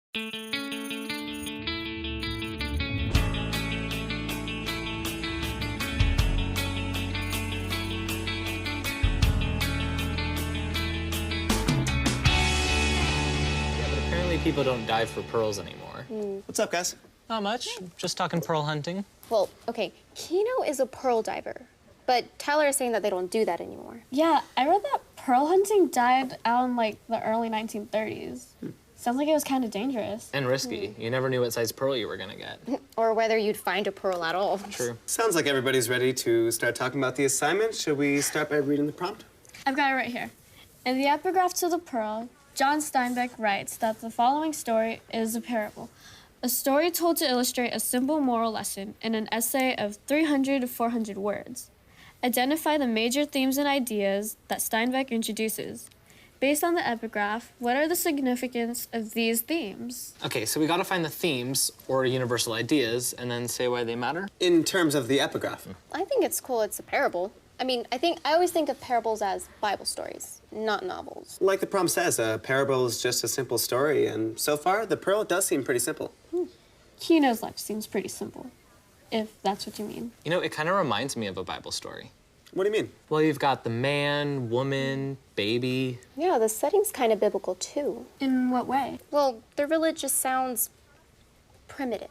People don't dive for pearls anymore. What's up, guys? Not much. Just talking pearl hunting. Well, okay, Kino is a pearl diver, but Tyler is saying that they don't do that anymore. Yeah, I read that pearl hunting died out in like the early 1930s. Sounds like it was kind of dangerous. And risky. You never knew what size pearl you were gonna get. Or whether you'd find a pearl at all. True. Sounds like everybody's ready to start talking about the assignment. Should we start by reading the prompt? I've got it right here. In the epigraph to the Pearl, John Steinbeck writes that the following story is a parable, a story told to illustrate a simple moral lesson in an essay of 300 to 400 words. Identify the major themes and ideas that Steinbeck introduces. Based on the epigraph, what are the significance of these themes? Okay, so we gotta find the themes or universal ideas and then say why they matter. In terms of the epigraph. I think it's cool it's a parable. I mean, I always think of parables as Bible stories, not novels. Like the prompt says, a parable is just a simple story, and so far, the pearl does seem pretty simple. Kino's life seems pretty simple, if that's what you mean. You know, it kind of reminds me of a Bible story. What do you mean? Well, you've got the man, woman, baby. Yeah, the setting's kind of biblical, too. In what way? Well, the village just sounds primitive.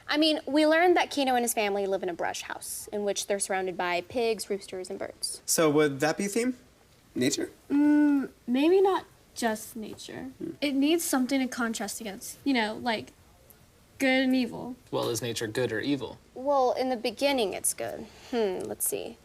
I mean, we learned that Kino and his family live in a brush house, in which they're surrounded by pigs, roosters, and birds. So would that be a theme? Nature? Maybe not just nature. It needs something to contrast against. You know, like good and evil. Well, is nature good or evil? Well, in the beginning, it's good. Let's see.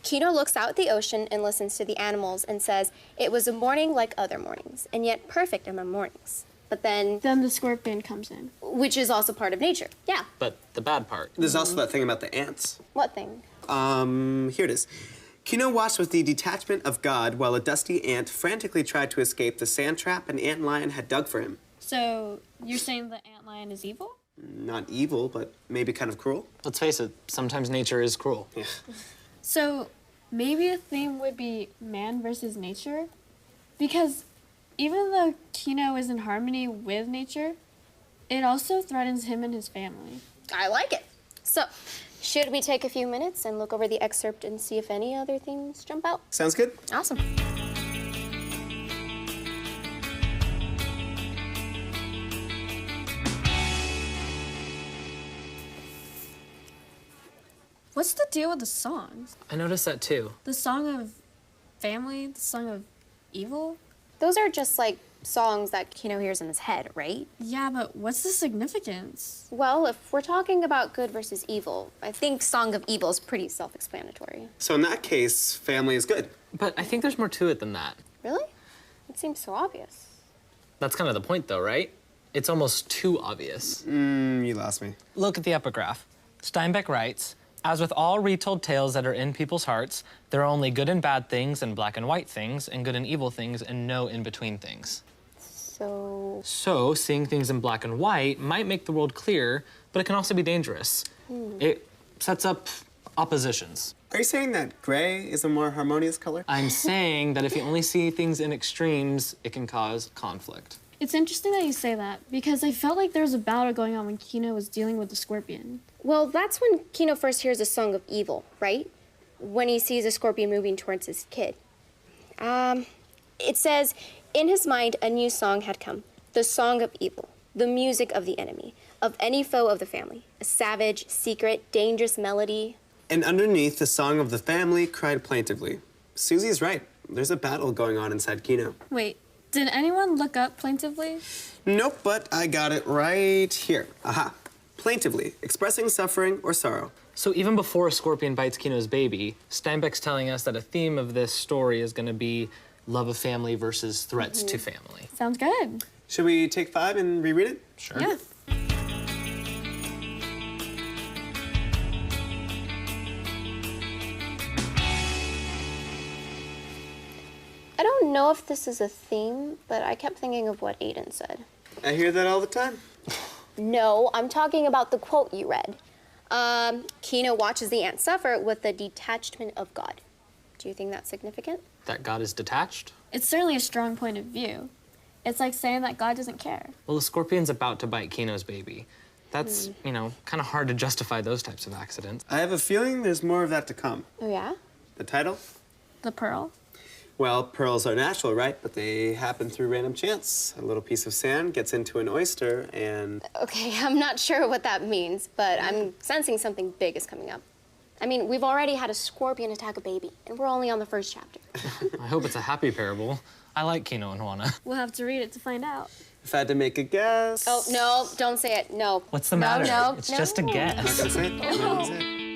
Kino looks out at the ocean and listens to the animals and says, "It was a morning like other mornings, and yet perfect among mornings." But then Then the scorpion comes in. which is also part of nature. Yeah. But the bad part. There's also that thing about the ants. What thing? Here it is. Kino watched with the detachment of God while a dusty ant frantically tried to escape the sand trap an antlion had dug for him. So you're saying the antlion is evil? Not evil, but maybe kind of cruel. Let's face it, sometimes nature is cruel. Yeah. So maybe a theme would be man versus nature? Because even though Kino is in harmony with nature, it also threatens him and his family. I like it. So, should we take a few minutes and look over the excerpt and see if any other themes jump out? Sounds good? Awesome. What's the deal with the songs? I noticed that too. The song of family, the song of evil? Those are just like songs that Kino hears in his head, right? Yeah, but what's the significance? Well, if we're talking about good versus evil, I think Song of Evil is pretty self-explanatory. So in that case, family is good. But I think there's more to it than that. Really? It seems so obvious. That's kind of the point though, right? It's almost too obvious. You lost me. Look at the epigraph. Steinbeck writes, "As with all retold tales that are in people's hearts, there are only good and bad things and black and white things and good and evil things and no in-between things." So, Seeing things in black and white might make the world clear, but it can also be dangerous. It sets up oppositions. Are you saying that gray is a more harmonious color? I'm saying that if you only see things in extremes, it can cause conflict. It's interesting that you say that, because I felt like there was a battle going on when Kino was dealing with the scorpion. well, that's when Kino first hears a Song of Evil, right? When he sees a scorpion moving towards his kid. It says, "In his mind, a new song had come, the song of evil, the music of the enemy, of any foe of the family, a savage, secret, dangerous melody." And underneath, the song of the family cried plaintively. Susie's right. There's a battle going on inside Kino. Wait, did anyone look up plaintively? Nope, but I got it right here. Aha. Plaintively, expressing suffering or sorrow. So even before a scorpion bites Kino's baby, Steinbeck's telling us that a theme of this story is going to be love of family versus threats to family. Sounds good. Should we take 5 and reread it? Sure. Yeah. I don't know if this is a theme, but I kept thinking of what Aiden said. I hear that all the time. No, I'm talking about the quote you read. Kino watches the ant suffer with the detachment of God. Do you think that's significant? That God is detached? It's certainly a strong point of view. It's like saying that God doesn't care. Well, the scorpion's about to bite Kino's baby. That's, you know, kind of hard to justify those types of accidents. I have a feeling there's more of that to come. Oh, yeah? The title? The pearl. Well, pearls are natural, right? But they happen through random chance. A little piece of sand gets into an oyster and... Okay, I'm not sure what that means, but I'm sensing something big is coming up. I mean, we've already had a scorpion attack a baby, and we're only on the first chapter. I hope it's a happy parable. I like Kino and Juana. We'll have to read it to find out. If I had to make a guess... Oh, no, don't say it. No. What's the No, matter? no, It's no. just a I'm not guess. gonna say it. I'm not gonna say it.